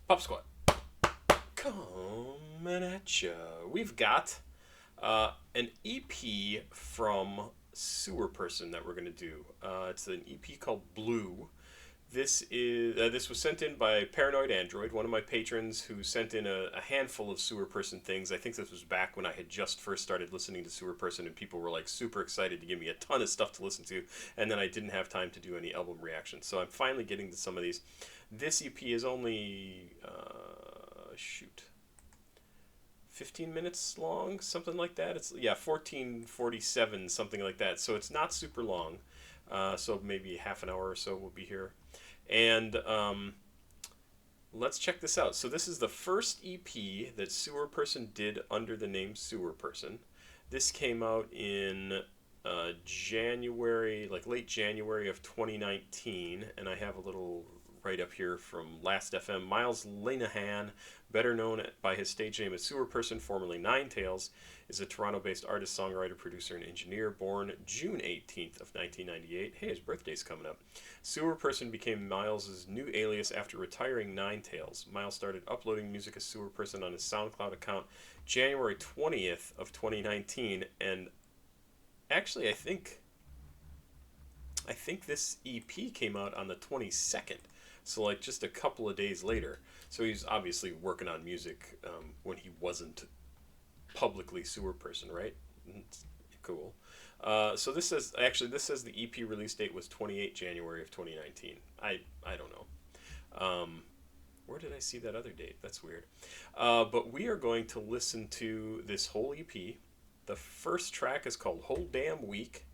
Pop Squat, coming at ya. We've got an EP from Sewerperson that we're gonna do. It's an EP called Blue. This was sent in by Paranoid Android, one of my patrons, who sent in a handful of Sewerperson things. I think this was back when I had just first started listening to Sewerperson, and people were like super excited to give me a ton of stuff to listen to, and then I didn't have time to do any album reactions. So I'm finally getting to some of these. This EP is only 15 minutes long, something like that. It's 14:47, something like that. So it's not super long. So maybe half an hour or so will be here. And let's check this out. So this is the first EP that Sewerperson did under the name Sewerperson. This came out in January, like late January of 2019, and I have a little write up here from Last FM. Miles Linehan, better known by his stage name as Sewerperson, formerly Nine Tails, is a Toronto-based artist, songwriter, producer, and engineer, born June 18th of 1998. Hey, his birthday's coming up. Sewerperson became Miles' new alias after retiring Nine Tails. Miles started uploading music as Sewerperson on his SoundCloud account January 20th of 2019, and actually I think this EP came out on the 22nd. So like just a couple of days later. So he's obviously working on music when he wasn't publicly Sewerperson, right? Cool. So this says the EP release date was 28 January of 2019. I don't know. Where did I see that other date? That's weird. But we are going to listen to this whole EP. The first track is called Whole Damn Week.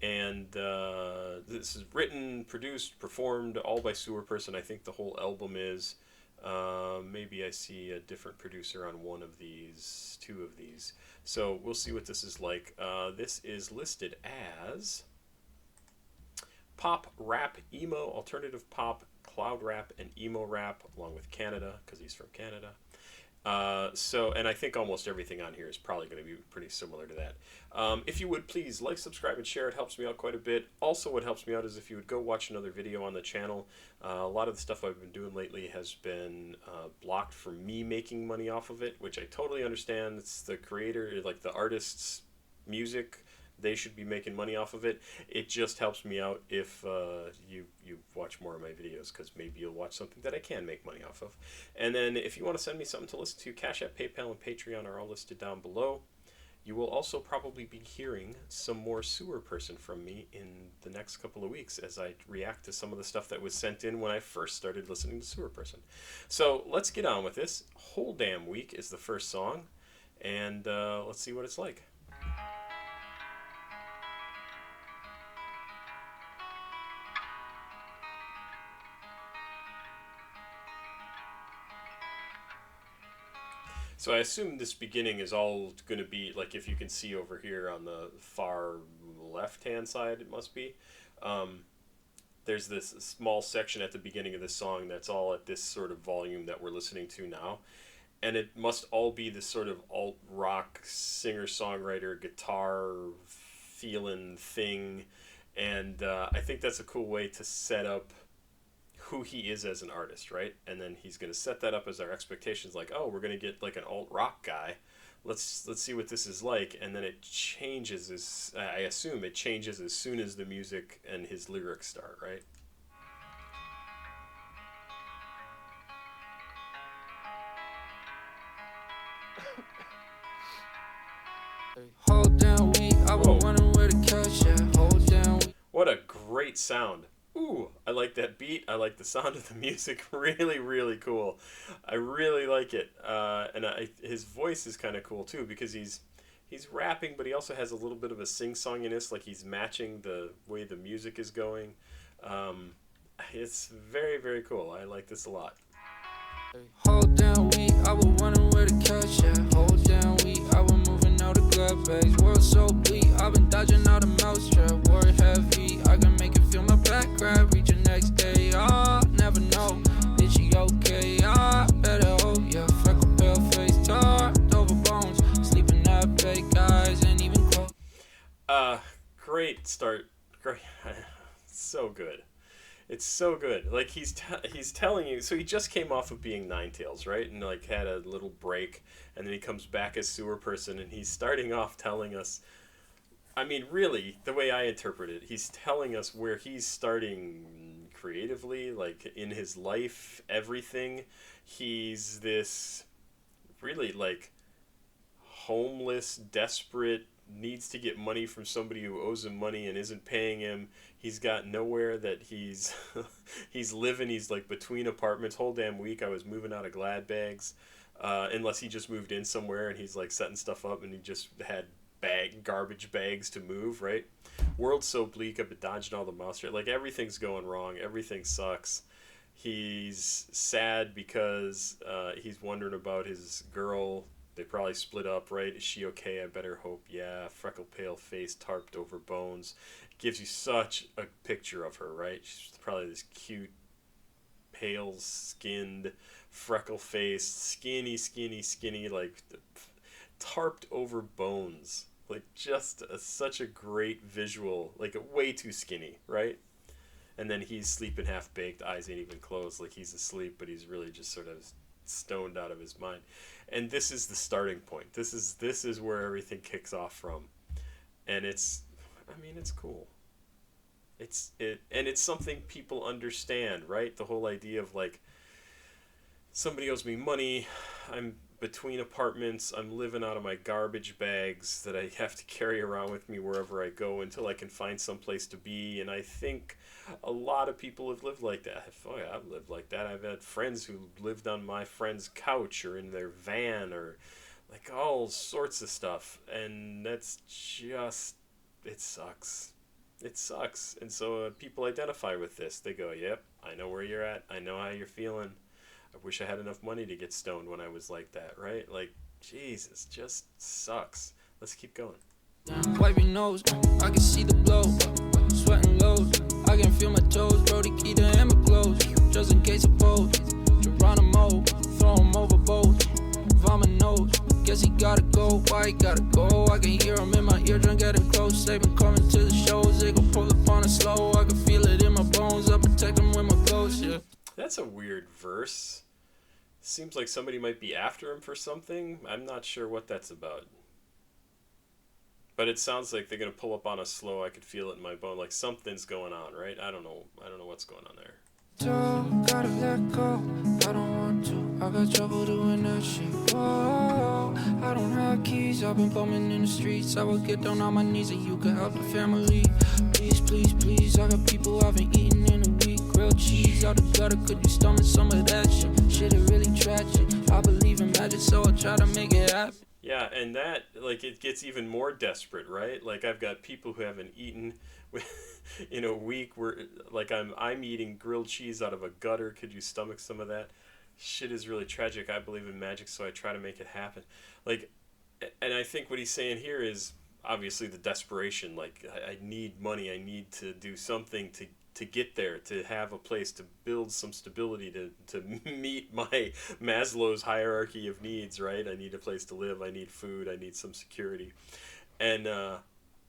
And this is written, produced, performed all by Sewerperson. I think the whole album is. Maybe I see a different producer on one of these, two of these. So we'll see what this is like. This is listed as pop, rap, emo, alternative pop, cloud rap, and emo rap, along with Canada, because he's from Canada. And I think almost everything on here is probably going to be pretty similar to that. If you would please like, subscribe, and share, it helps me out quite a bit. Also, what helps me out is if you would go watch another video on the channel. A lot of the stuff I've been doing lately has been blocked for me making money off of it, which I totally understand. It's the creator, like the artist's music. They should be making money off of it. It just helps me out if you watch more of my videos, because maybe you'll watch something that I can make money off of. And then if you want to send me something to listen to, CashApp, PayPal, and Patreon are all listed down below. You will also probably be hearing some more Sewerperson from me in the next couple of weeks as I react to some of the stuff that was sent in when I first started listening to Sewerperson. So let's get on with this. Whole Damn Week is the first song, and let's see what it's like. So I assume this beginning is all going to be, like if you can see over here on the far left-hand side, it must be. There's this small section at the beginning of this song that's all at this sort of volume that we're listening to now. And it must all be this sort of alt-rock singer-songwriter guitar feeling thing. And I think that's a cool way to set up who he is as an artist, right? And then he's going to set that up as our expectations, like, oh, we're going to get like an alt rock guy. Let's see what this is like. And then it changes I assume it changes as soon as the music and his lyrics start, right? Hold down week, I was wondering where the cash at. Hold down week. What a great sound. Ooh, I like that beat. I like the sound of the music. Really, really cool. I really like it. His voice is kind of cool too, because he's rapping, but he also has a little bit of a sing-songiness, like he's matching the way the music is going. It's very, very cool. I like this a lot. Hold down week, I was wondering where the cash at. Hold down week, I was moving out of glove bags. World so bleak, I've been dodging out of mousetrap. Worry heavy, I can make it feel my back grab. Reach the next day, never know. Is she okay? Better hope, yeah. Freckle, pale face, tarred over bones. Sleeping at bed, guys, and even close. Great start. Great. So good. It's so good. Like he's telling you. So he just came off of being Ninetales, right? And like had a little break, and then he comes back as Sewerperson, and he's starting off telling us. I mean, really, the way I interpret it, he's telling us where he's starting creatively, like in his life, everything. He's this really like homeless, desperate, needs to get money from somebody who owes him money and isn't paying him. He's got nowhere that he's he's living. He's like between apartments. Whole damn week I was moving out of glad bags, unless he just moved in somewhere and he's like setting stuff up and he just had garbage bags to move. Right, world's so bleak. I've been dodging all the mouse. Like everything's going wrong. Everything sucks. He's sad because he's wondering about his girl. They probably split up, right? Is she okay? I better hope. Yeah. Freckle pale face, tarped over bones. Gives you such a picture of her, right? She's probably this cute, pale skinned, freckle faced, skinny, like tarped over bones. Like just such a great visual, like way too skinny, right? And then he's sleeping half baked, eyes ain't even closed, like he's asleep, but he's really just sort of stoned out of his mind. And this is the starting point. This is where everything kicks off from. And it's cool. It's something people understand, right? The whole idea of like somebody owes me money, I'm between apartments, I'm living out of my garbage bags that I have to carry around with me wherever I go until I can find some place to be. And I think a lot of people have lived like that. Oh yeah, I've lived like that. I've had friends who lived on my friend's couch or in their van or like all sorts of stuff. And that's just, it sucks. It sucks. And so people identify with this. They go, yep, I know where you're at. I know how you're feeling. I wish I had enough money to get stoned when I was like that, right? Like, Jesus, just sucks. Let's keep going. Wipe your nose, I can see the blow. Sweating lows, I can feel my toes. Brody, keep the hammer close, just in case it blows. Geronimo, throw him overboard. Vomit nose, guess he gotta go. Why he gotta go? I can hear him in my eardrum getting close. They've been coming to the shows, they gon' pull up on it slow. I can feel it in my bones, I protect them with my clothes, yeah. That's a weird verse. Seems like somebody might be after him for something. I'm not sure what that's about. But it sounds like they're gonna pull up on us slow. I could feel it in my bone. Like something's going on, right? I don't know what's going on there. Gotta let go. I don't want to. I got trouble doing that shit. Whoa, I don't have keys. I've been bumming in the streets. I will get down on my knees and you can help the family. Please, please, please. I got people I haven't eaten in a week. Grilled cheese out the gutter. Could you stomach some of that shit? Shit is really tragic. I believe in magic, so I try to make it happen. Yeah, and that, like, it gets even more desperate, right? Like, I've got people who haven't eaten in a week where, like, I'm eating grilled cheese out of a gutter. Could you stomach some of that? Shit is really tragic. I believe in magic, so I try to make it happen. Like, and I think what he's saying here is obviously the desperation. Like, I need money. I need to do something to get there, to have a place, to build some stability, to meet my Maslow's hierarchy of needs, right? I need a place to live, I need food, I need some security. And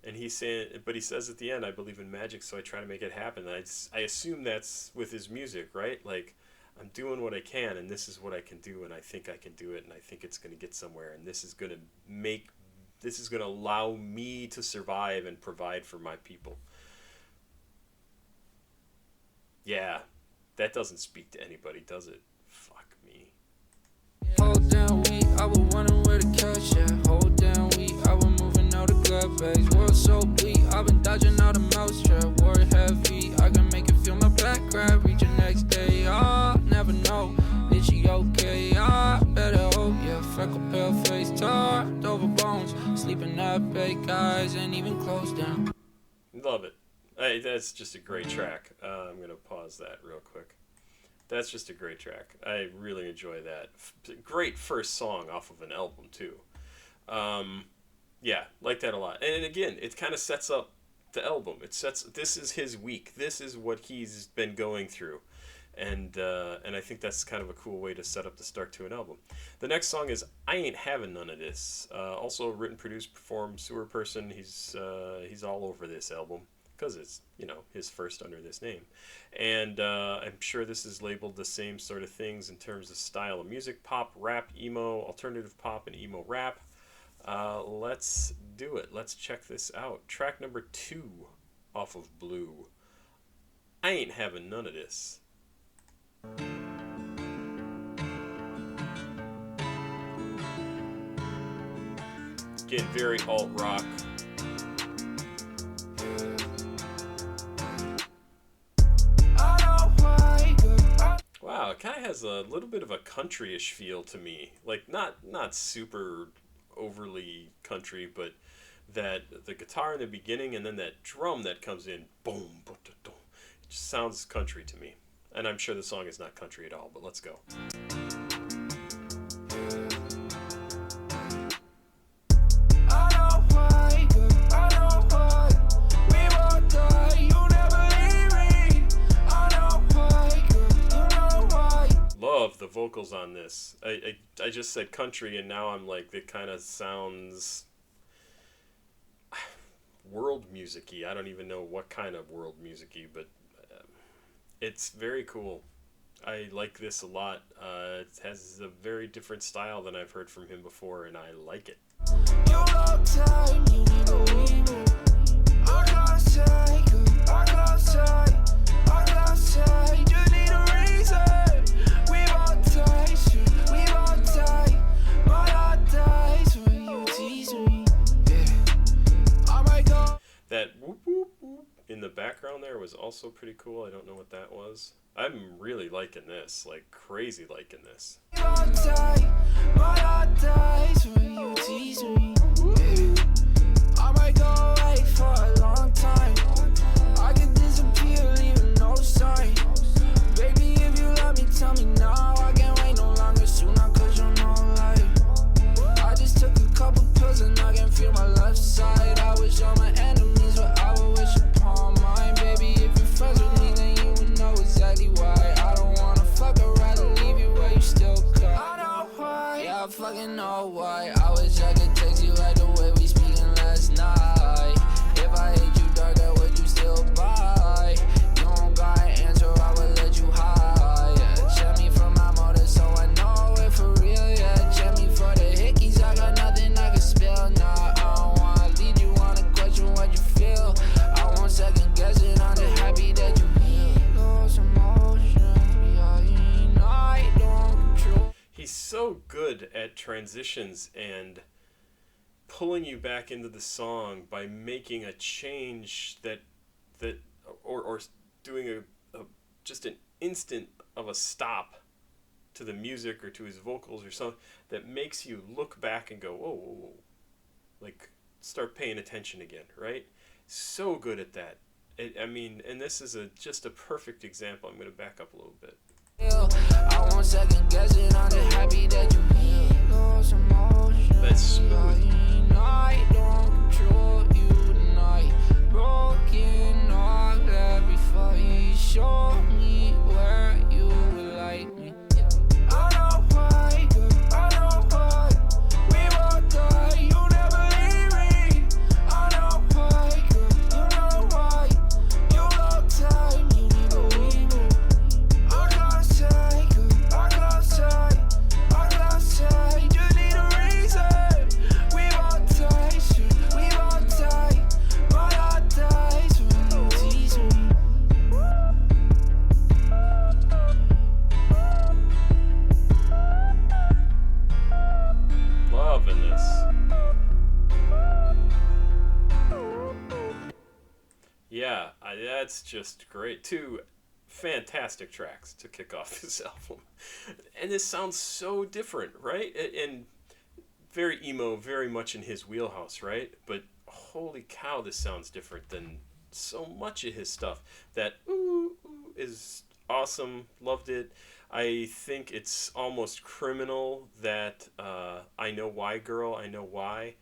he's saying, but he says at the end, I believe in magic, so I try to make it happen. And I assume that's with his music, right? Like, I'm doing what I can, and this is what I can do, and I think I can do it, and I think it's going to get somewhere, and this is going to allow me to survive and provide for my people. Yeah, that doesn't speak to anybody, does it? Fuck me. Hold down, I was wondering where the cash at. Hold down, I was moving out of glad bags. World so bleak, I've been dodging out of mousetrap. Worry heavy, I can make it feel my back crack. Reach the next day, never know. Is she okay? Better hope, yeah. Freckle pale face, tarred over bones. Sleeping at bake eyes, ain't even closed down. Love it. Hey, that's just a great track. I'm going to pause that real quick. That's just a great track. I really enjoy that. Great first song off of an album, too. Yeah, like that a lot. And again, it kind of sets up the album. This is his week. This is what he's been going through. And I think that's kind of a cool way to set up the start to an album. The next song is I Ain't Havin' None of This. Also written, produced, performed, Sewerperson. He's all over this album. because it's, you know, his first under this name. And I'm sure this is labeled the same sort of things in terms of style of music: pop, rap, emo, alternative pop, and emo rap. Let's do it. Let's check this out. Track number 2 off of Blue. I ain't having none of this. Getting very alt rock. Wow, it kind of has a little bit of a country-ish feel to me. Like not super overly country, but that the guitar in the beginning and then that drum that comes in, boom, boom, boom, boom. It just sounds country to me. And I'm sure the song is not country at all, but let's go. Love the vocals on this. I just said country, and now I'm like, it kind of sounds world music-y. I don't even know what kind of world music-y, but it's very cool. I like this a lot. It has a very different style than I've heard from him before, and I like it. That whoop whoop whoop in the background there was also pretty cool. I don't know what that was. I'm really liking this, like crazy liking this. I might go away for a long time. I can disappear, leaving no sign. Baby, if you love me, tell me now. I can't wait no longer, sooner, cause you're no life. I just took a couple pills and I can feel my left side. I wish all my enemies were I would wish upon mine. Baby, if you're friends with me, then you would know exactly why. I don't wanna fuck, I'd rather leave you where you still cry. I know why, yeah, I fucking know why. I wish I could text you like the way we speaking last night. If I hate you darker, would you still buy? You don't got an answer, I would let you hide. Yeah, check me for my motive so I know it for real. Yeah, check me for the hickeys, I got nothing I can spill. Nah, I don't wanna lead you on to question what you feel. I won't second guess it, I'm just happy that you those emotions behind I don't control. He's so good at transitions and pulling you back into the song by making a change that or doing a just an instant of a stop to the music or to his vocals or something that makes you look back and go, whoa, whoa, whoa. Like start paying attention again, right? So good at that. I mean, and this is just a perfect example. I'm going to back up a little bit. I won't second guess it, I'm just happy that you those emotions. That's smooth. I don't control you tonight. Broken off every fight. Show me where you would like me. I know why, I know why. We both die, you never leave me. I know why, you know why. You love time, you never leave me. I can't say, I can't say, I can't say. You need a reason. We both die, shoot, we both die. My heart dies when you tease me. Loving this. Yeah, that's just great. 2 fantastic tracks to kick off this album. And this sounds so different, right? And very emo, very much in his wheelhouse, right? But holy cow, this sounds different than so much of his stuff. That ooh is awesome. Loved it. I think it's almost criminal that I Know Why Girl, I Know Why.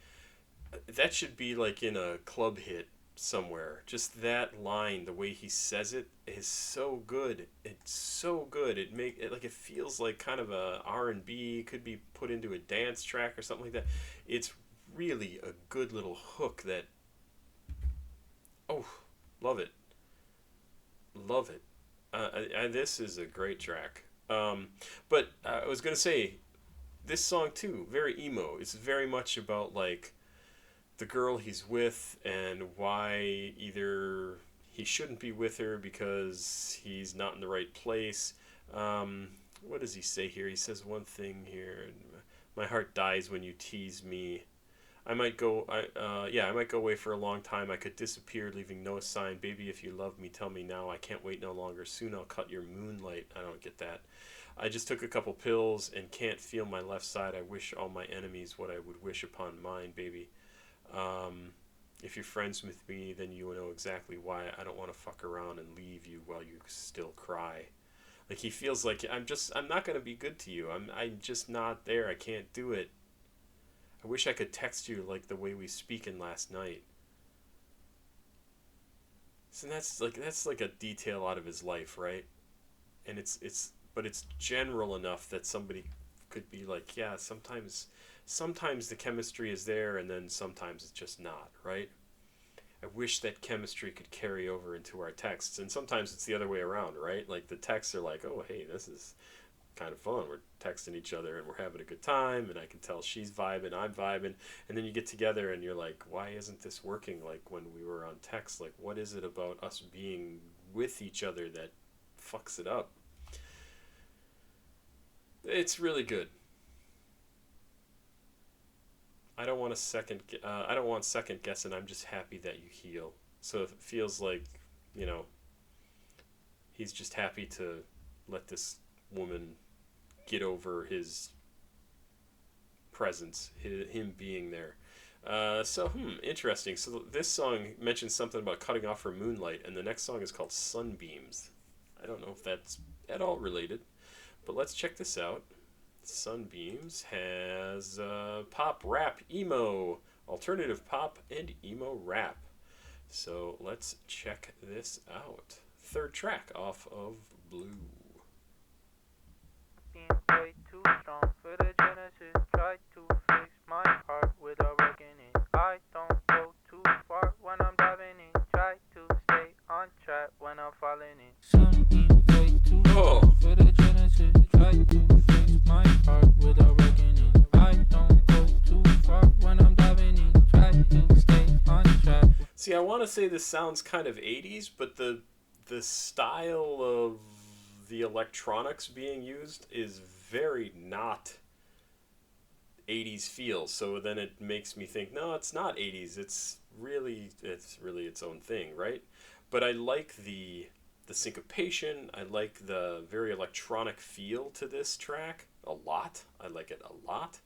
That should be like in a club hit somewhere. Just that line, the way he says it is so good. It's so good. It feels like kind of a R&B, could be put into a dance track or something like that. It's really a good little hook that Love it. Love it. This is a great track. But I was gonna say, this song too, very emo. It's very much about like the girl he's with and why either he shouldn't be with her because he's not in the right place. What does he say here? He says one thing here. My heart dies when you tease me. I might go. I might go away for a long time. I could disappear, leaving no sign. Baby, if you love me, tell me now. I can't wait no longer. Soon I'll cut your moonlight. I don't get that. I just took a couple pills and can't feel my left side. I wish all my enemies what I would wish upon mine, baby. If you're friends with me, then you will know exactly why I don't want to fuck around and leave you while you still cry. Like he feels like I'm not gonna be good to you. I'm just not there. I can't do it. I wish I could text you like the way we speaking last night. So that's like a detail out of his life, right? And but it's general enough that somebody could be like, yeah, sometimes the chemistry is there and then sometimes it's just not, right? I wish that chemistry could carry over into our texts, and sometimes it's the other way around, right? Like the texts are like, oh hey, this is kind of fun. We're texting each other and we're having a good time, and I can tell she's vibing, I'm vibing, and then you get together and you're like, why isn't this working like when we were on text? Like, what is it about us being with each other that fucks it up? It's really good. I don't want second guessing. I'm just happy that you heal. So it feels like, you know, he's just happy to let this woman get over his presence, him being there. Interesting. So this song mentions something about cutting off her moonlight, and the next song is called Sunbeams. I don't know if that's at all related, but let's check this out. Sunbeams has pop, rap, emo, alternative pop, and emo rap. So let's check this out. Third track off of Blue. Being way too strong for the Genesis. Try to fix my heart without reckoning. I don't go too far when I'm diving in. Try to stay on track when I'm falling in. Sunbeam way too strong for the Genesis. Try to fix my heart without reckoning. I don't go too far when I'm diving in. Try to stay on track. See, I want to say this sounds kind of 80s, but the style of the electronics being used is very not 80s feel. So then it makes me think, no, it's not 80s. It's really its own thing, right? But I like the syncopation. I like the very electronic feel to this track a lot. I like it a lot.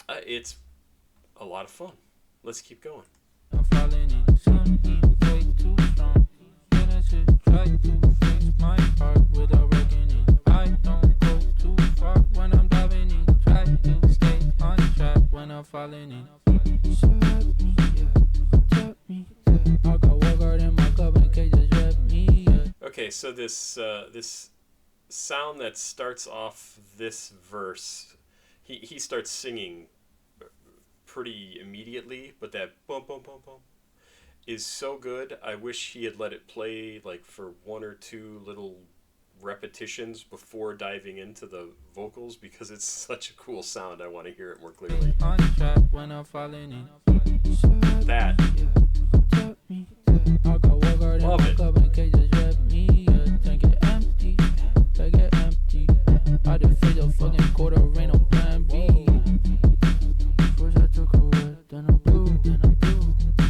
It's a lot of fun. Let's keep going. I'm falling in. Sunbeam way too strong. Genesis try to fix my heart without reckoning. I don't go too far when I'm diving in. Try to stay on track when I'm falling in. Serve me, yeah. Tap me, yeah. I got walk out in my cup in case it's wrap me, yeah. Okay, so this sound that starts off this verse, he starts singing pretty immediately, but that bum bum bum bum is so good. I wish he had let it play like for one or two little repetitions before diving into the vocals, because it's such a cool sound. I want to hear it more clearly. On track when I'm falling in. That. Love it. I just feel a fucking quarter, ain't no plan B. First I took a red, then a blue.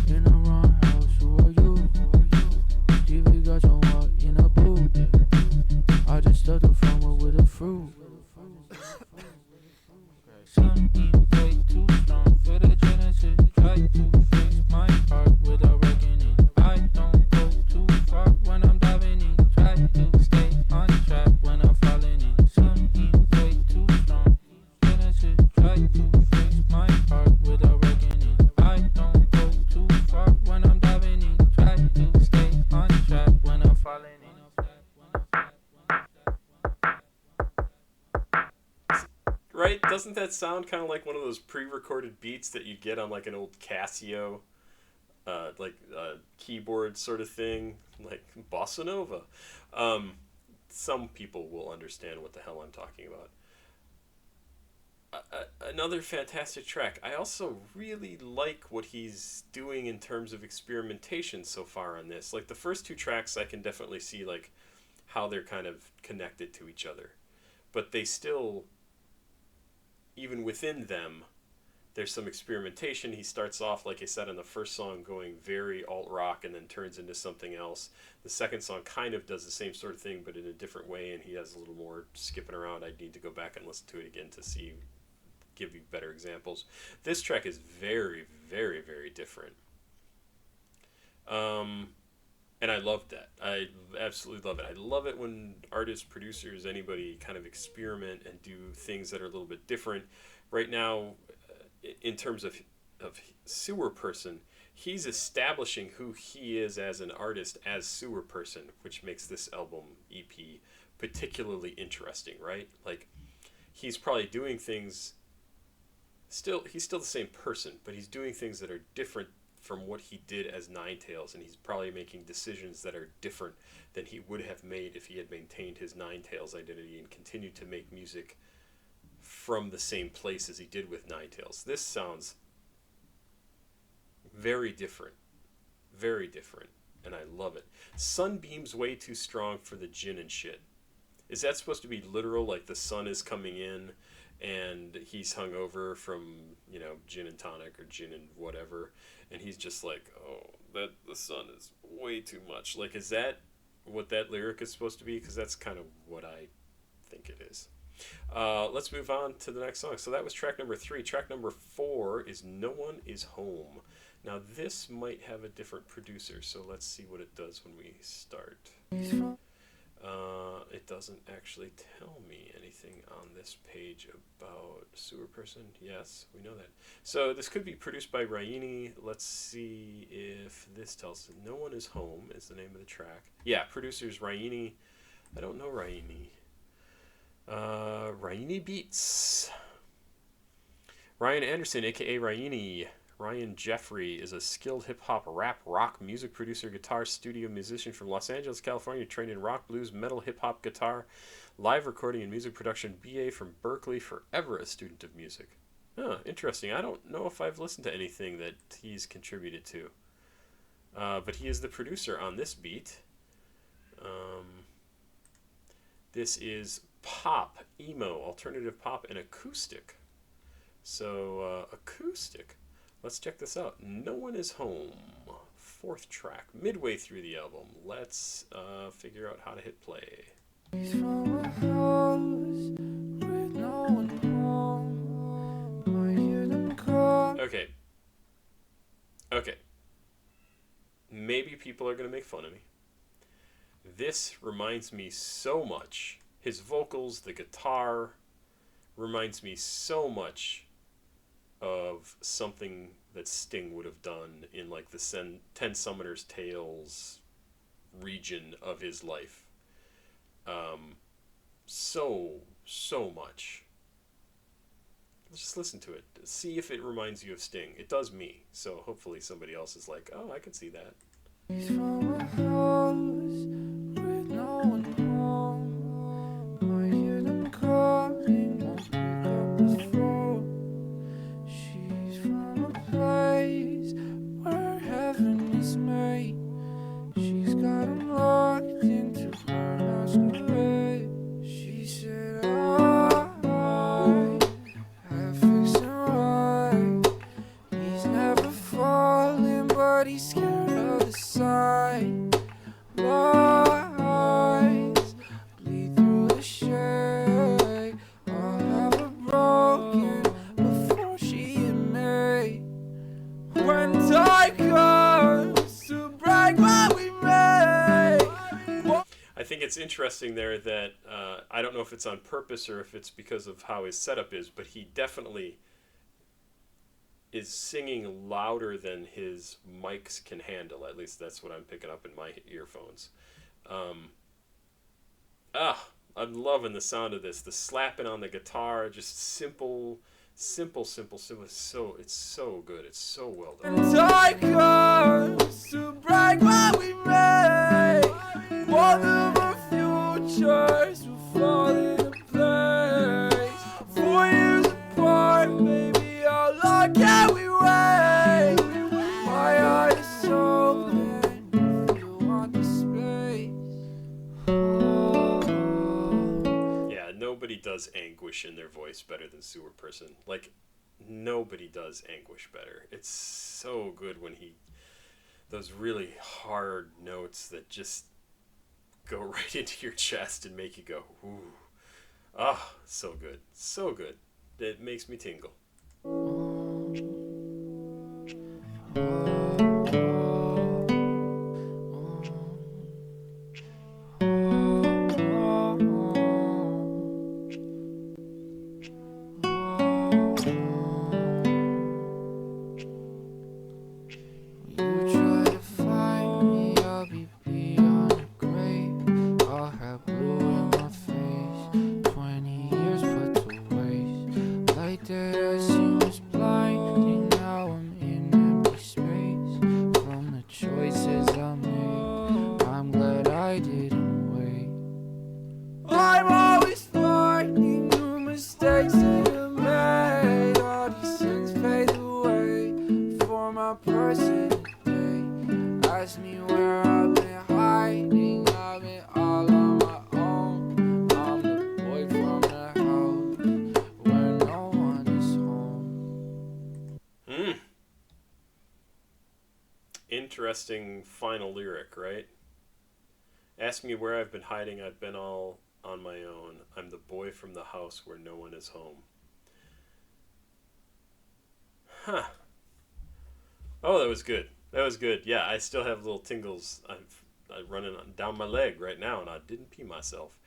In the wrong house, who are you? TV got your heart in a blue. I just stuck the farmer with a fruit. Sunbeam way too strong for the Genesis. Try to fix my heart without reckoning. I don't go too far when I'm diving in. Try to stay on track when I'm falling in. Sunbeam way too strong. Genesis try to fix my heart without reckoning. I don't go too far when I'm diving in. Try to stay on track when I'm falling in. Right? Doesn't that sound kind of like one of those pre-recorded beats that you get on like an old Casio keyboard sort of thing, like bossa nova. Um, some people will understand what the hell I'm talking about. Another fantastic track. I also really like what he's doing in terms of experimentation so far on this. Like the first two tracks, I can definitely see like how they're kind of connected to each other, but they still, even within them, there's some experimentation. He starts off, like I said, on the first song going very alt rock and then turns into something else. The second song kind of does the same sort of thing, but in a different way, and he has a little more skipping around. I need to go back and listen to it again to see, give you better examples. This track is very, very, very different. And I love that. I absolutely love it. I love it when artists, producers, anybody kind of experiment and do things that are a little bit different. Right now, in terms of Sewerperson, he's establishing who he is as an artist as Sewerperson, which makes this album EP particularly interesting, right? Like, he's probably doing things. He's still the same person, but he's doing things that are different from what he did as Ninetales, and he's probably making decisions that are different than he would have made if he had maintained his Ninetales identity and continued to make music from the same place as he did with Ninetales. This sounds very different, and I love it. Sunbeams way too strong for the gin and shit. Is that supposed to be literal, like the sun is coming in and he's hungover from, gin and tonic or gin and whatever, and he's just like, oh, that the sun is way too much. Like, is that what that lyric is supposed to be? Because that's kind of what I think it is. Let's move on to the next song. So that was track number 3. Track number 4 is No One Is Home. Now this might have a different producer, so let's see what it does when we start. It doesn't actually tell me anything on this page about Sewerperson. Yes, we know that. So this could be produced by Ryini. Let's see if this tells us. No One Is Home is the name of the track. Yeah, producers Ryini. I don't know Ryini. Ryini Beats. Ryan Anderson, aka Ryini. Ryan Jeffrey is a skilled hip-hop, rap, rock, music producer, guitar, studio musician from Los Angeles, California, trained in rock, blues, metal, hip-hop, guitar, live recording and music production, BA from Berkeley, forever a student of music. Huh, interesting. I don't know if I've listened to anything that he's contributed to. But he is the producer on this beat. This is pop, emo, alternative pop, and acoustic. So, acoustic. Let's check this out. No One Is Home. 4th track. Midway through the album. Let's figure out how to hit play. Okay. Maybe people are going to make fun of me. This reminds me so much. His vocals, the guitar, reminds me so much of something that Sting would have done in like the 10 Summoners Tales region of his life. So much. Let's just listen to it. See if it reminds you of Sting. It does me. So hopefully somebody else is like, oh, I can see that. He's from a house with no one home. I hear them calling, won't pick up the phone. She's from a place where heaven is made. She's got them locked into her masquerade. She said, I have fixed him right. He's never falling, but he's scared of the sight. My eyes bleed through the shade. I'll have her broken before she and me. When time comes to break what we made. I think it's interesting there that I don't know if it's on purpose or if it's because of how his setup is, but he definitely is singing louder than his mics can handle. At least that's what I'm picking up in my earphones. I'm loving the sound of this. The slapping on the guitar, just simple Simple, simple, simple. It's so good. It's so well done. And time comes to break what we made. Both of our futures will fall into place. 4 years apart, baby, how long can we wait? My heart is open if you want the space. Yeah, nobody does anguish in their voice better than Sewerperson. Like, nobody does anguish better. It's so good when those really hard notes that just go right into your chest and make you go, ooh. Ah, so good. So good. It makes me tingle. I'm always finding new mistakes that I made. All these sins fade away for my person today. Ask me where I've been hiding. I've been all on my own. I'm the boy from the house where no one is home. Interesting final lyric, right? Ask me where I've been hiding. I've been all on my own. I'm the boy from the house where no one is home. Huh. Oh, that was good. That was good. Yeah, I still have little tingles. I'm running down my leg right now, and I didn't pee myself.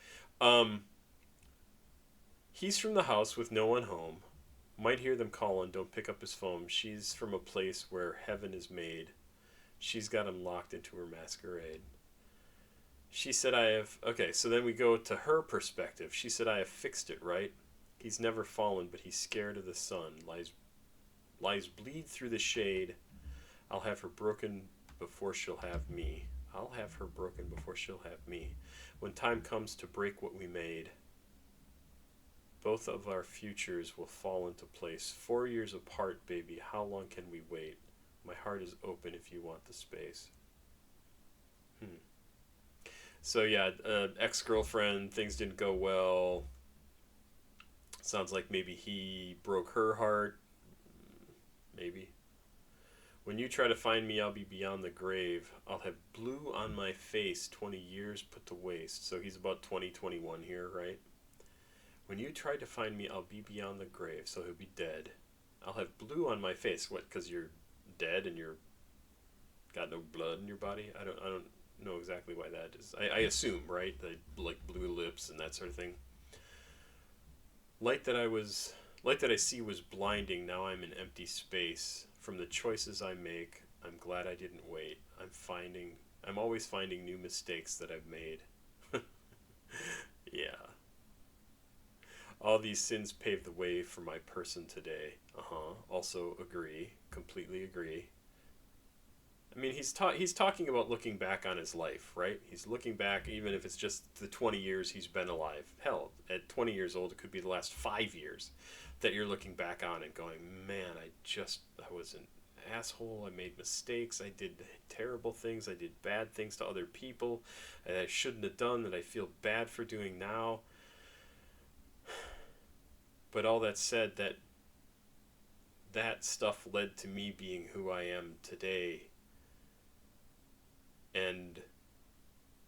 He's from the house with no one home. Might hear them calling, don't pick up his phone. She's from a place where heaven is made. She's got him locked into her masquerade. She said I have... Okay, so then we go to her perspective. She said I have fixed it, right? He's never fallen, but he's scared of the sun. Lies bleed through the shade. I'll have her broken before she'll have me. I'll have her broken before she'll have me. When time comes to break what we made, both of our futures will fall into place. 4 years apart, baby, how long can we wait? My heart is open if you want the space. So yeah, ex-girlfriend, things didn't go well. Sounds like maybe he broke her heart. Maybe. When you try to find me, I'll be beyond the grave. I'll have blue on my face, 20 years put to waste. So he's about 2021 here, right? When you try to find me, I'll be beyond the grave. So he'll be dead. I'll have blue on my face. What, because you're dead and you're got no blood in your body? I don't know exactly why that is. I assume, right? Like blue lips and that sort of thing. Light that I see was blinding. Now I'm in empty space. From the choices I make, I'm glad I didn't wait. I'm always finding new mistakes that I've made. Yeah. All these sins paved the way for my person today. Also agree. Completely agree. I mean, he's talking about looking back on his life, right? He's looking back, even if it's just the 20 years he's been alive. Hell, at 20 years old, it could be the last 5 years that you're looking back on and going, man, I was an asshole. I made mistakes. I did terrible things. I did bad things to other people that I shouldn't have done, that I feel bad for doing now. But all that said, that stuff led to me being who I am today. And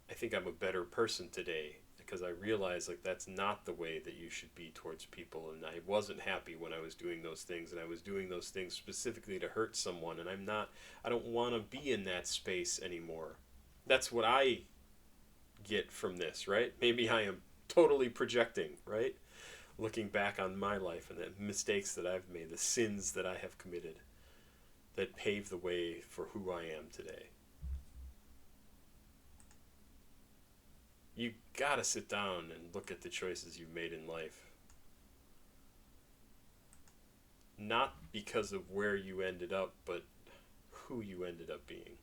I think I'm a better person today because I realize like that's not the way that you should be towards people. And I wasn't happy when I was doing those things, and I was doing those things specifically to hurt someone. And I don't want to be in that space anymore. That's what I get from this, right? Maybe I am totally projecting, right? Looking back on my life and the mistakes that I've made, the sins that I have committed that paved the way for who I am today. You gotta sit down and look at the choices you've made in life. not because of where you ended up, but who you ended up being.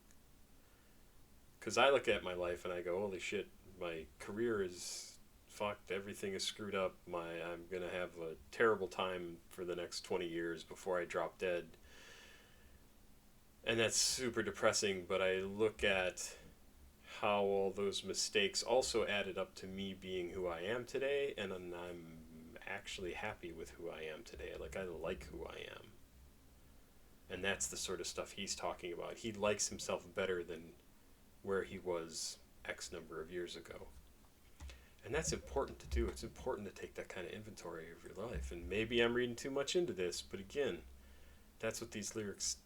Because I look at my life and I go, holy shit, my career is fucked, everything is screwed up, I'm going to have a terrible time for the next 20 years before I drop dead. And that's super depressing, but I look at how all those mistakes also added up to me being who I am today, and I'm actually happy with who I am today. Like, I like who I am. And that's the sort of stuff he's talking about. He likes himself better than where he was X number of years ago. And that's important to do. It's important to take that kind of inventory of your life. And maybe I'm reading too much into this, but again, that's what these lyrics,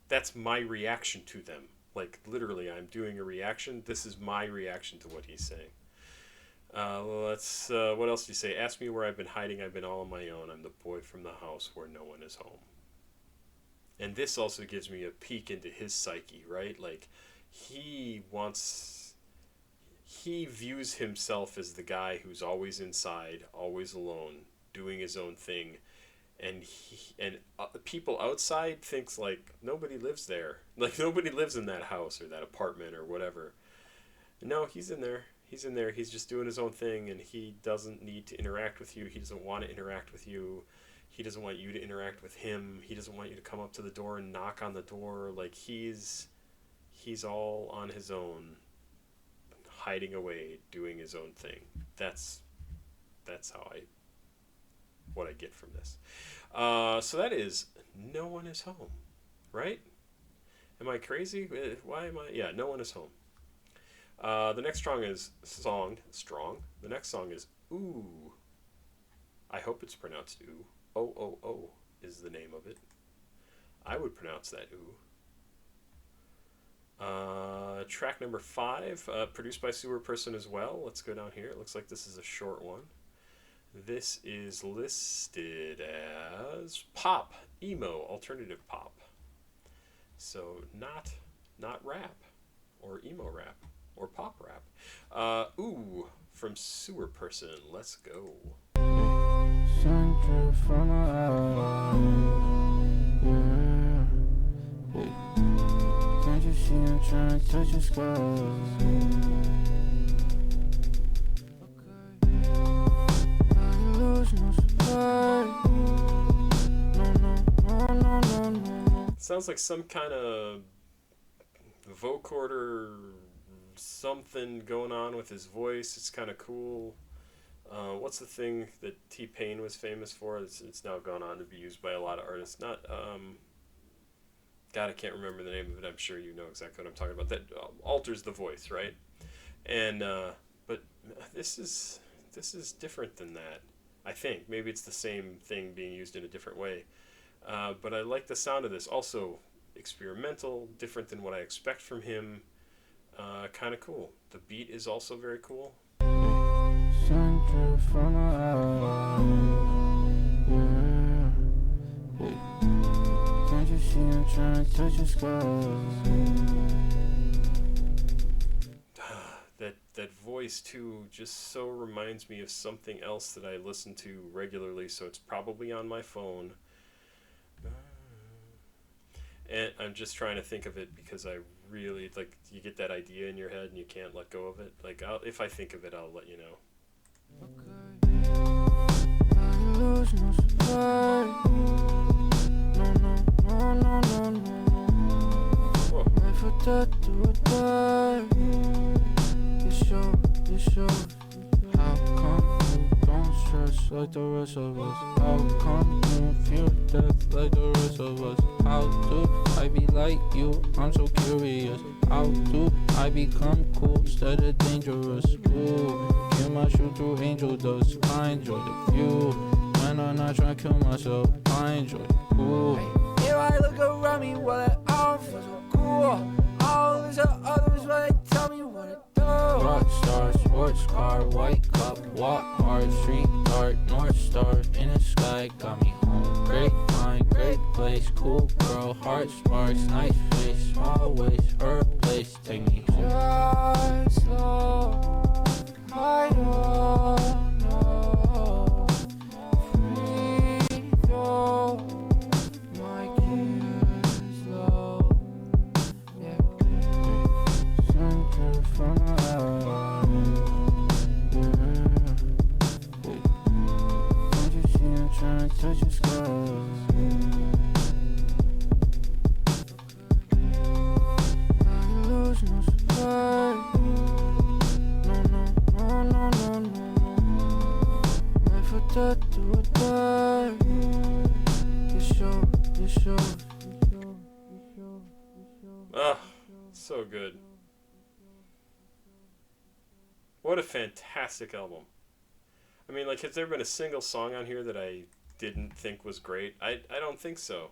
that's my reaction to them. Like, literally, I'm doing a reaction. This is my reaction to what he's saying. What else do you say? Ask me where I've been hiding. I've been all on my own. I'm the boy from the house where no one is home. And this also gives me a peek into his psyche, right? Like, he views himself as the guy who's always inside, always alone, doing his own thing. And people outside thinks, like, nobody lives there. Like, nobody lives in that house or that apartment or whatever. No, he's in there. He's in there. He's just doing his own thing, and he doesn't need to interact with you. He doesn't want to interact with you. He doesn't want you to interact with him. He doesn't want you to come up to the door and knock on the door. Like, he's all on his own, hiding away, doing his own thing. That's what I get from this. So that is No One Is Home, right? Am I crazy? Why am I? Yeah, No One Is Home. The next song is Strong. The next song is Ooh. I hope it's pronounced Ooh. O is the name of it. I would pronounce that Ooh. Track number 5, produced by Sewerperson as well. Let's go down here. It looks like this is a short one. This is listed as pop, emo, alternative pop. So not rap or emo rap or pop rap. Ooh, from Sewerperson. Let's go. From can't you see I'm trying to touch your skull? Sounds like some kind of vocoder something going on with his voice. It's kind of cool. What's the thing that T-Pain was famous for? It's now gone on to be used by a lot of artists. God, I can't remember the name of it. I'm sure you know exactly what I'm talking about. That alters the voice, right? And but this is different than that. I think maybe it's the same thing being used in a different way. But I like the sound of this. Also experimental, different than what I expect from him. Kind of cool. The beat is also very cool. From can't you see I'm trying to touch your skull? That voice too just so reminds me of something else that I listen to regularly, so it's probably on my phone. And I'm just trying to think of it because I really, like, you get that idea in your head and you can't let go of it. Like, if I think of it, I'll let you know. How come you don't stress like the rest of us? How come you feel death like the rest of us? How do I be like you? I'm so curious. How do I become cool instead of dangerous? Ooh, kill my shoe through angel dust. I enjoy the view. When I'm not trying to kill myself, I enjoy it. Ooh. If I look around me, well, I don't feel so cool. All these others, but they tell me what to do. Rockstar, sports car, white cup, walk hard, street art, north star in the sky, got me home. Great mind, great place, cool girl, heart sparks, nice face, small waist, her place, take me home. Just slow, I don't know. Free though, ain't touching sky. Lose no supply. No, no, no, no, no, no. Life or death, do or die. This show. Ah, so good. What a fantastic album. I mean, like, has there been a single song on here that I didn't think was great? I don't think so.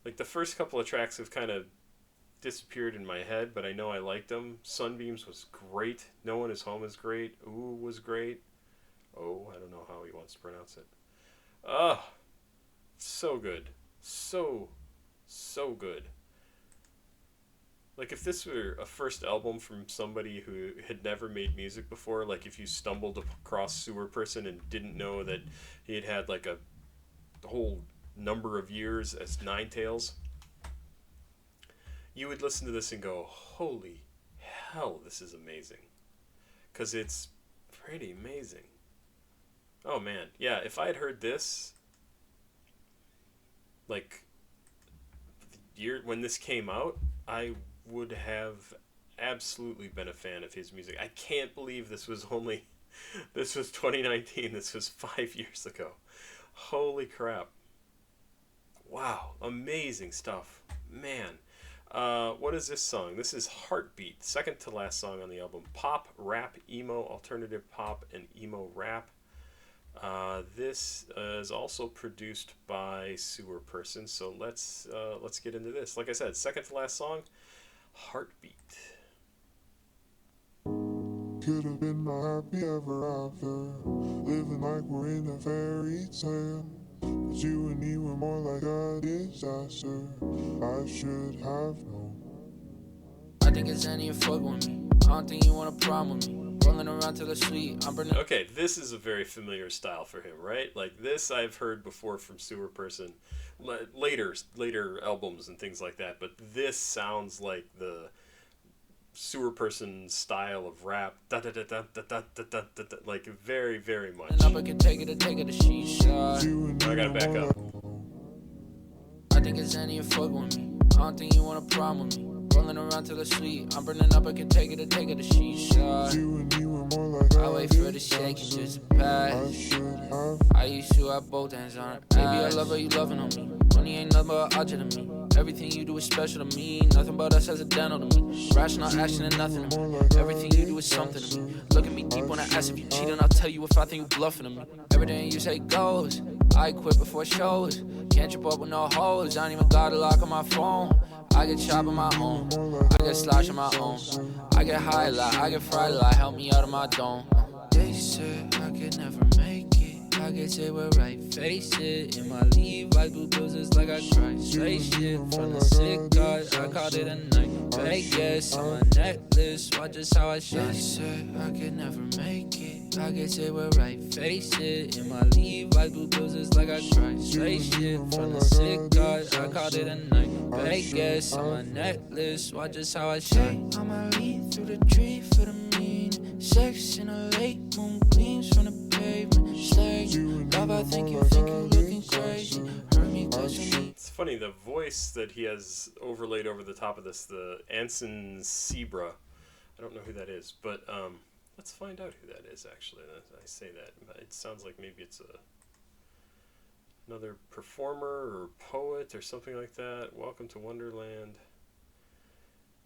Like, the first couple of tracks have kind of disappeared in my head, but I know I liked them. Sunbeams was great. No One Is Home is great. Ooh was great. Oh, I don't know how he wants to pronounce it. Ah, so good. So good. Like, if this were a first album from somebody who had never made music before, like if you stumbled across Sewerperson and didn't know that he had had like a whole number of years as Ninetales, you would listen to this and go, holy hell, this is amazing. Because it's pretty amazing. Oh man, yeah, if I had heard this, like, the year when this came out, I would have absolutely been a fan of his music. I can't believe this was 2019. This was 5 years ago. Holy crap. Wow, amazing stuff. Man. What is this song? This is Heartbeat, second to last song on the album. Pop, rap, emo, alternative pop, and emo rap. This is also produced by Sewerperson, so let's get into this. Like I said, second to last song, Heartbeat. Could have been my happy ever after, living like we're in a fairy tale. But you and me were more like a disaster. I should have known. I think it's any fuck with me. I don't think you want a problem with me. Rolling around till it's sweet. I'm burning. Okay, this is a very familiar style for him, right? Like, this I've heard before from Sewerperson, later albums and things like that. But this sounds like the Sewerperson style of rap, like very, very much. And I can take it to shisha. I gotta back up. I think it's any fuck with me. I don't think you want a problem with me. Rolling around till it's sweet. I'm burning up, I can take it to shisha. I wait for the shake and just pass. I used to have both hands on it. Baby, I love her, you loving on me. Money ain't nothing but an object to me. Everything you do is special to me. Nothing but us as a dental to me. Rational action and nothing to me. Everything you do is something to me. Look at me deep when I ask if you cheat, and I'll tell you if I think you bluffing to me. Everything you say goes. I quit before shows. Can't trip up with no hoes. I ain't even got a lock on my phone. I get chopped on my own. I get slosh on my own. I get high a lot. I get fried a lot. Help me out of my dome. They said I could never make it. I could say we're right, face it. In my Levi's, blue bills is like I cried. Straight shit from the sick God. I called it a night. Vegas on my necklace. Watch just how I shine. They said I could never make it. I could say we're right, face it. In my Levi's, blue bills is like I cried. Straight shit from the sick God. I called it a night. Vegas on my necklace. Watch just how I shine. I'ma lead through the tree for the mean. Sex in a lake, moon gleams from the pavement. Staring, love, I think you looking crazy. Hurt me, touch me. It's funny, the voice that he has overlaid over the top of this, the Anson Sebra. I don't know who that is, but let's find out who that is, actually. I say that. It sounds like maybe it's another performer or poet or something like that. Welcome to Wonderland.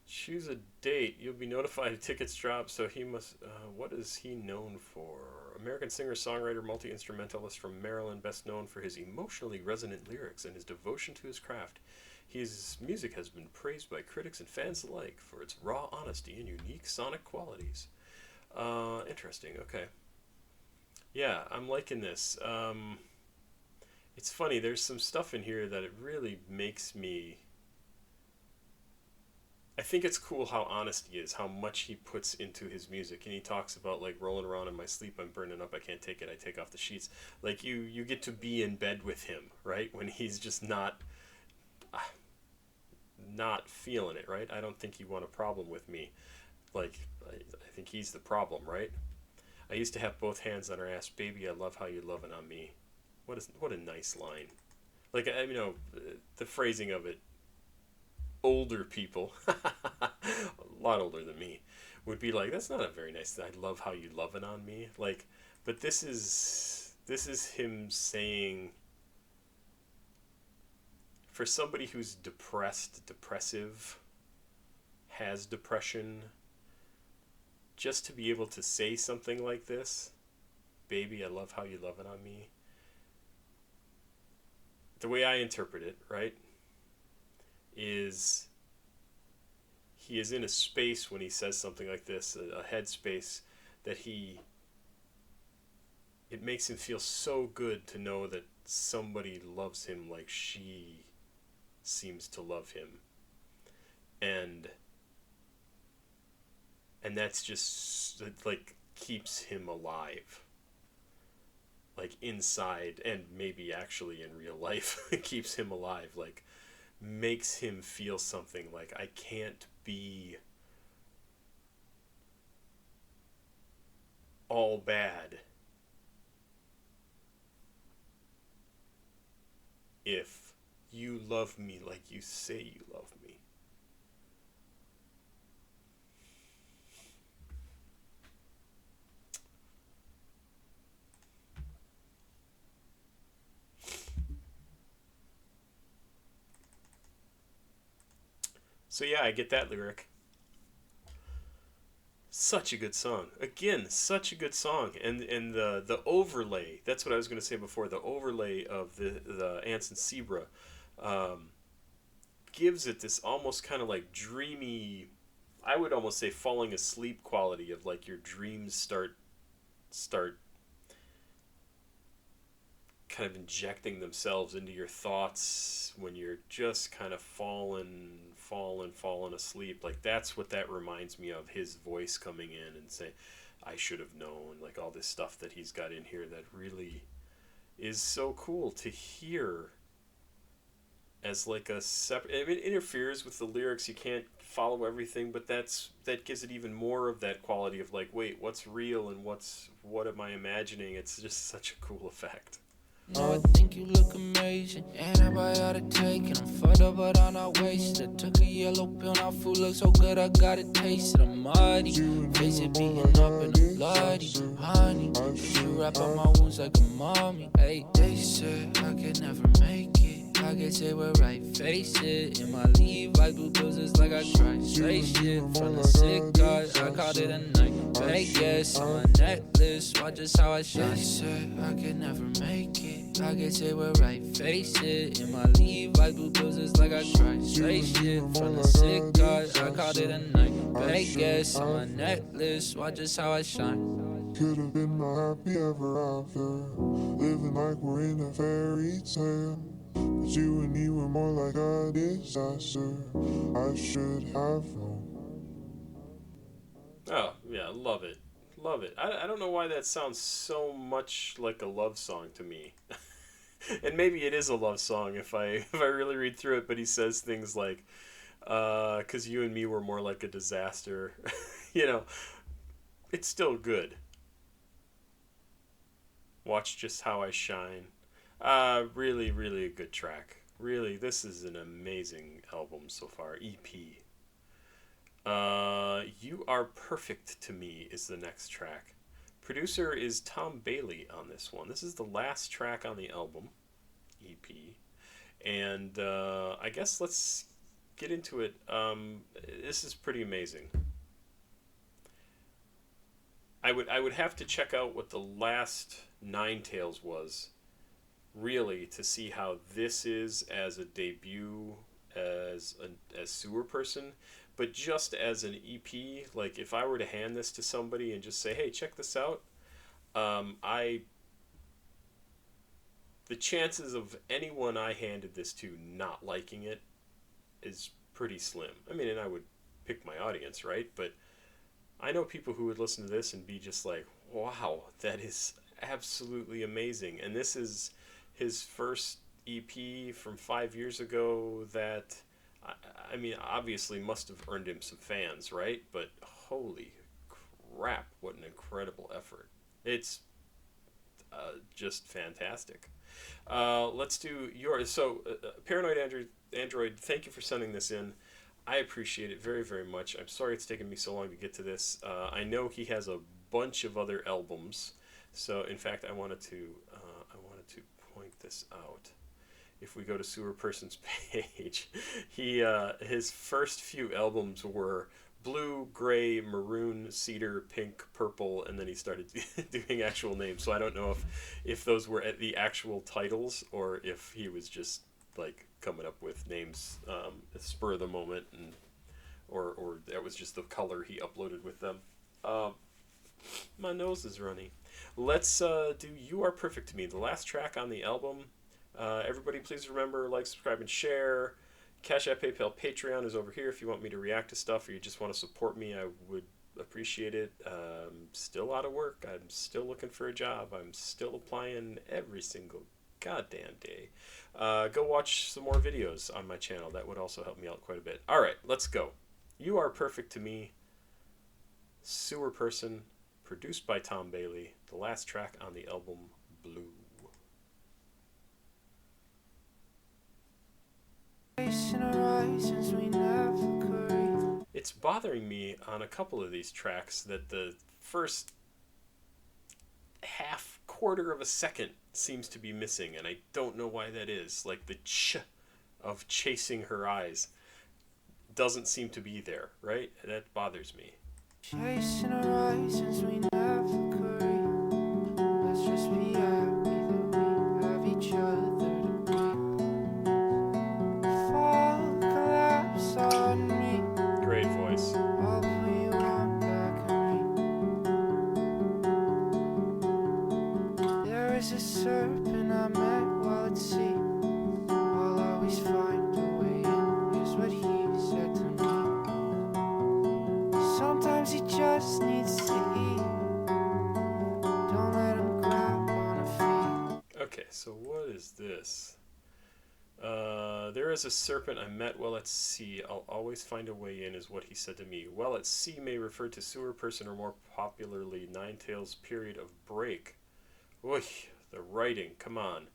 Choose a date. You'll be notified if tickets drop, so he must... what is he known for? American singer-songwriter, multi-instrumentalist from Maryland, best known for his emotionally resonant lyrics and his devotion to his craft. His music has been praised by critics and fans alike for its raw honesty and unique sonic qualities. Interesting, okay. Yeah, I'm liking this. It's funny, there's some stuff in here that it really makes me... I think it's cool how honest he is, how much he puts into his music. And he talks about, like, rolling around in my sleep, I'm burning up, I can't take it, I take off the sheets. Like, you get to be in bed with him, right? When he's just not feeling it, right? I don't think he want a problem with me. Like, I think he's the problem, right? I used to have both hands on her ass. Baby, I love how you're loving on me. What a nice line. Like, the phrasing of it, older people, a lot older than me, would be like, that's not a very nice, I love how you lovin' on me. Like, but this is him saying, for somebody who's depressive, has depression, just to be able to say something like this, baby, I love how you lovin' on me. The way I interpret it, right, is he is in a space when he says something like this, a headspace, that it makes him feel so good to know that somebody loves him like she seems to love him. And that's just, like, keeps him alive. Like, inside, and maybe actually in real life, it keeps him alive. Like, makes him feel something like, I can't be all bad if you love me like you say you love me. So yeah, I get that lyric. Such a good song. Again, such a good song. And the overlay, that's what I was going to say before, the overlay of the ants and zebra gives it this almost kind of like dreamy, I would almost say falling asleep quality of, like, your dreams start kind of injecting themselves into your thoughts when you're just kind of falling asleep. Like, that's what that reminds me of, his voice coming in and saying, I should have known, like, all this stuff that he's got in here that really is so cool to hear as, like, a separate, I mean, it interferes with the lyrics, you can't follow everything, but that gives it even more of that quality of, like, wait, what's real and what am I imagining? It's just such a cool effect. No, I think you look amazing. Antibiotic taking, I'm fucked up, but I'm not wasted. Took a yellow pill, now food looks so good, I got it tasted. I'm muddy, face it beating up and I'm bloody. Honey, you wrap up my wounds like a mommy. Hey, they said I could never make it. I could say we're right, face it. In my leave, like blue pills, it's like I cried. Straight shit from the sick God, I called it a night. Vegas on my necklace, watch just how I shine. They said I could never make it. I could say we're right, face it. In my leave, like blue pills, it's like I cried. Straight shit from the sick God, I called it a night. Vegas on my necklace, watch just how I shine. Could have been my happy ever after, living like we're in a fairy tale. But you and me were more like a disaster. I should have known. Oh, yeah, love it. Love it. I don't know why that sounds so much like a love song to me. And maybe it is a love song if I really read through it, but he says things like, 'cause you and me were more like a disaster. You know, it's still good. Watch just how I shine. Really, really a good track. Really, this is an amazing album so far. EP. You Are Perfect to Me is the next track. Producer is Tom Bailey on this one. This is the last track on the album, EP. And I guess let's get into it. This is pretty amazing. I would have to check out what the last Nine Tails was, really, to see how this is as a debut as Sewerperson. But just as an EP, like, if I were to hand this to somebody and just say, hey, check this out, the chances of anyone I handed this to not liking it is pretty slim. I mean, and I would pick my audience, right? But I know people who would listen to this and be just like, wow, that is absolutely amazing. And this is his first EP from 5 years ago that, I mean, obviously must have earned him some fans, right? But holy crap, what an incredible effort. It's just fantastic. Let's do yours. So, Paranoid Android, thank you for sending this in. I appreciate it very, very much. I'm sorry it's taken me so long to get to this. I know he has a bunch of other albums. So, in fact, I wanted to point this out. If we go to Sewerperson's page, his first few albums were blue, gray, maroon, cedar, pink, purple, and then he started doing actual names. So I don't know if those were the actual titles or if he was just like coming up with names spur of the moment, and or that was just the color he uploaded with them. My nose is runny. Let's do "You Are Perfect to Me," the last track on the album. Everybody, please remember, like, subscribe, and share. CashApp, PayPal, Patreon is over here if you want me to react to stuff or you just want to support me. I would appreciate it. Still out of work. I'm still looking for a job. I'm still applying every single goddamn day. Go watch some more videos on my channel. That would also help me out quite a bit. All right, let's go. "You Are Perfect to Me," Sewerperson, produced by Tom Bailey, the last track on the album Blue. It's bothering me on a couple of these tracks that the first quarter of a second seems to be missing, and I don't know why that is. Like the ch of chasing her eyes doesn't seem to be there, right? That bothers me. Chasing her eyes since we never could. Let's just be happy that we have each other. Great voice. There is a serpent I met while at sea. I'll always find a way in, is what he said to me. Sometimes he just needs to eat. Don't let him grab on a feet. Okay, so what is this? There is a serpent I met while at sea. I'll always find a way in, is what he said to me. While at sea may refer to Sewerperson, or more popularly Ninetales' period of break. Oy, the writing, come on.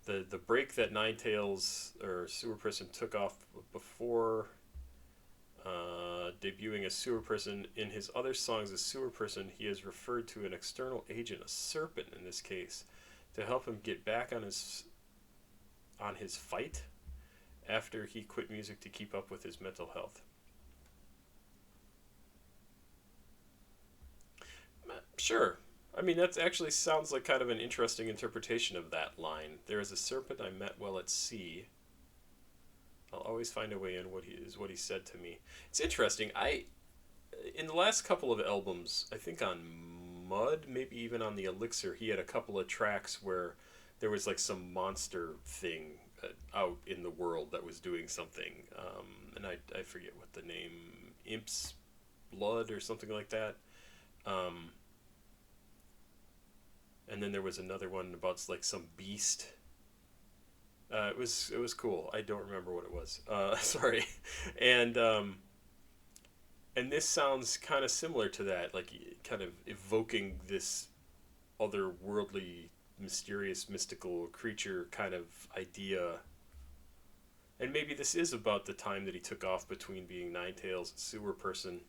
The break that Ninetales or Sewerperson took off before debuting as Sewerperson. In his other songs as Sewerperson, he has referred to an external agent, a serpent in this case, to help him get back on his fight after he quit music to keep up with his mental health. Sure. I mean, that actually sounds like kind of an interesting interpretation of that line. There is a serpent I met while at sea. I'll always find a way in, what he said to me. It's interesting. In the last couple of albums, I think on Mud, maybe even on the Elixir, he had a couple of tracks where there was like some monster thing out in the world that was doing something, and I forget what the name, Imp's Blood or something like that, and then there was another one about like some beast. It was cool. I don't remember what it was. Sorry, and this sounds kind of similar to that, like kind of evoking this otherworldly, mysterious, mystical creature kind of idea. And maybe this is about the time that he took off between being Ninetales and Sewerperson.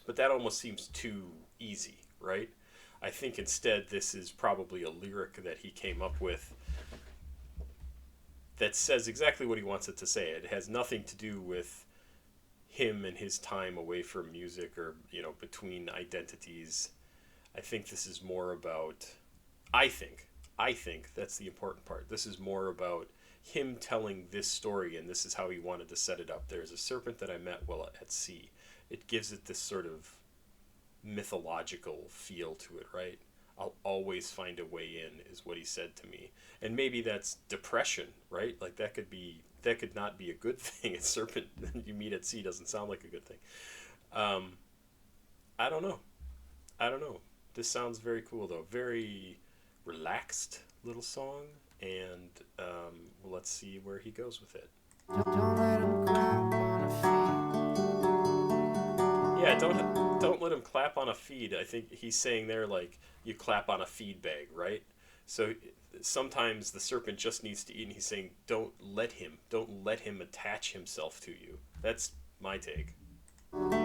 But that almost seems too easy, right? I think instead this is probably a lyric that he came up with that says exactly what he wants it to say. It has nothing to do with him and his time away from music, or, between identities. I think this is more about... I think that's the important part. This is more about him telling this story, and this is how he wanted to set it up. There's a serpent that I met while at sea. It gives it this sort of mythological feel to it, right? I'll always find a way in, is what he said to me. And maybe that's depression, right? Like that could not be a good thing. A serpent you meet at sea doesn't sound like a good thing. I don't know. This sounds very cool though. Very relaxed little song, and let's see where he goes with it. Don't let him grab on a feet. Yeah, Yeah, don't let him clap on a feed. I think he's saying there like you clap on a feed bag, right? So sometimes the serpent just needs to eat, and he's saying don't let him attach himself to you. That's my take. When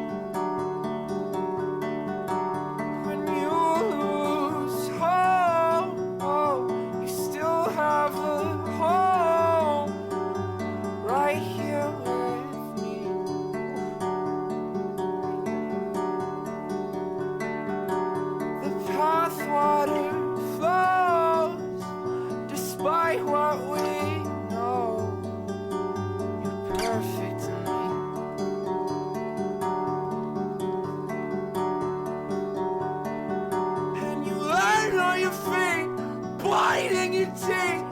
you lose hope, you still have a home right here with me. The path water flows despite what we know. You're perfect to me. And you land on your feet, biting your teeth.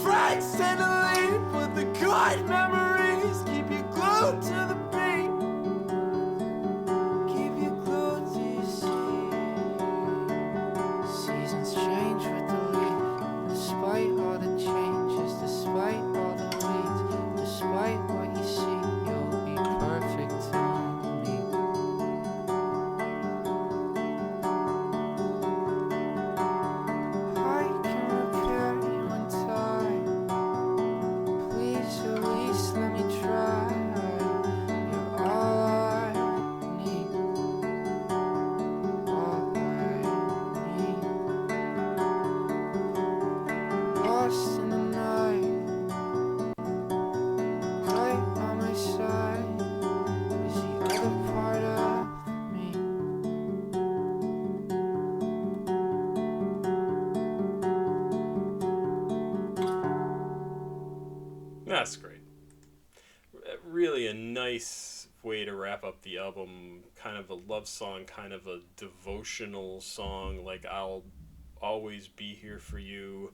Friends tend to leave, but the good memories keep you glued to the beat. Keep you glued to your seat. Seasons change with the leaf, despite all the changes, despite all the weeds, despite what you see, you'll be perfect to me. I can repair you in time. Please at least let me try. You're all I need. All I need. Lost in the night, right by my side is the other part of me. That's great. Really a nice way to wrap up the album. Kind of a love song, kind of a devotional song. Like, I'll always be here for you.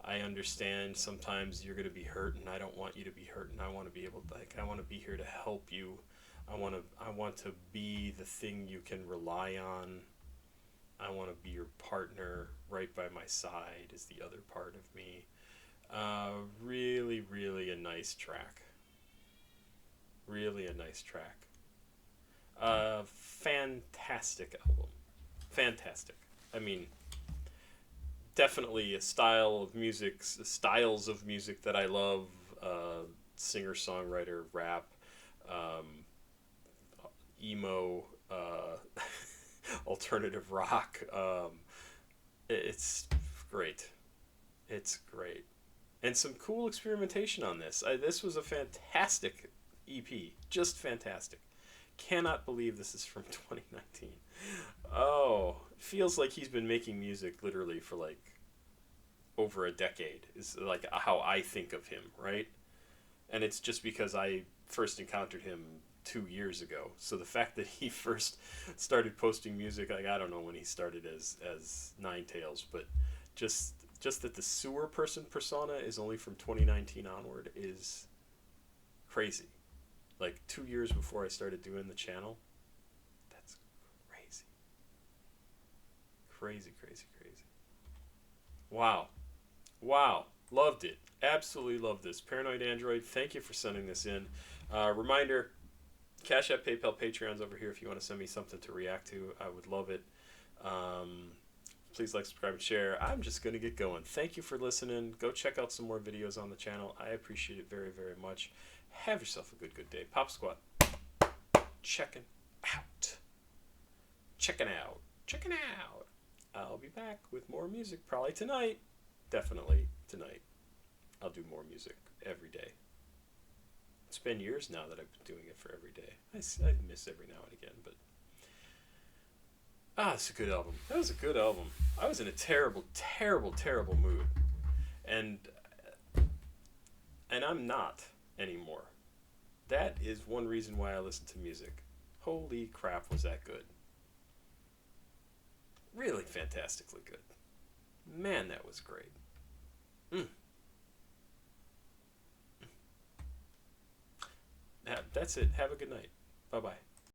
I understand sometimes you're going to be hurt, and I don't want you to be hurt, and I want to be able to, like, I want to be here to help you. I want to be the thing you can rely on. I want to be your partner. Right by my side is the other part of me. Really, really a nice track. Really a nice track. Fantastic album. Fantastic. I mean, definitely a styles of music that I love. Singer, songwriter, rap, emo, alternative rock. It's great. It's great. And some cool experimentation on this. This was a fantastic EP. Just fantastic. Cannot believe this is from 2019. Oh, feels like he's been making music literally for like over a decade. Is like how I think of him, right? And it's just because I first encountered him 2 years ago. So the fact that he first started posting music, like, I don't know when he started as Ninetales, but just that the Sewerperson persona is only from 2019 onward is crazy. Like 2 years before I started doing the channel. That's crazy. Crazy, crazy, crazy. Wow. Wow. Loved it. Absolutely loved this. Paranoid Android, thank you for sending this in. Reminder, CashApp, PayPal, Patreon's over here if you want to send me something to react to. I would love it. Please like, subscribe, and share. I'm just going to get going. Thank you for listening. Go check out some more videos on the channel. I appreciate it very, very much. Have yourself a good day. Pop Squat. Checking out. Checking out. Checking out. I'll be back with more music probably tonight. Definitely tonight. I'll do more music every day. It's been years now that I've been doing it for every day. I miss every now and again, but it's a good album. That was a good album. I was in a terrible, terrible, terrible mood. And I'm not anymore. That is one reason why I listen to music. Holy crap, was that good. Really fantastically good. Man, that was great. That's it. Have a good night. Bye-bye.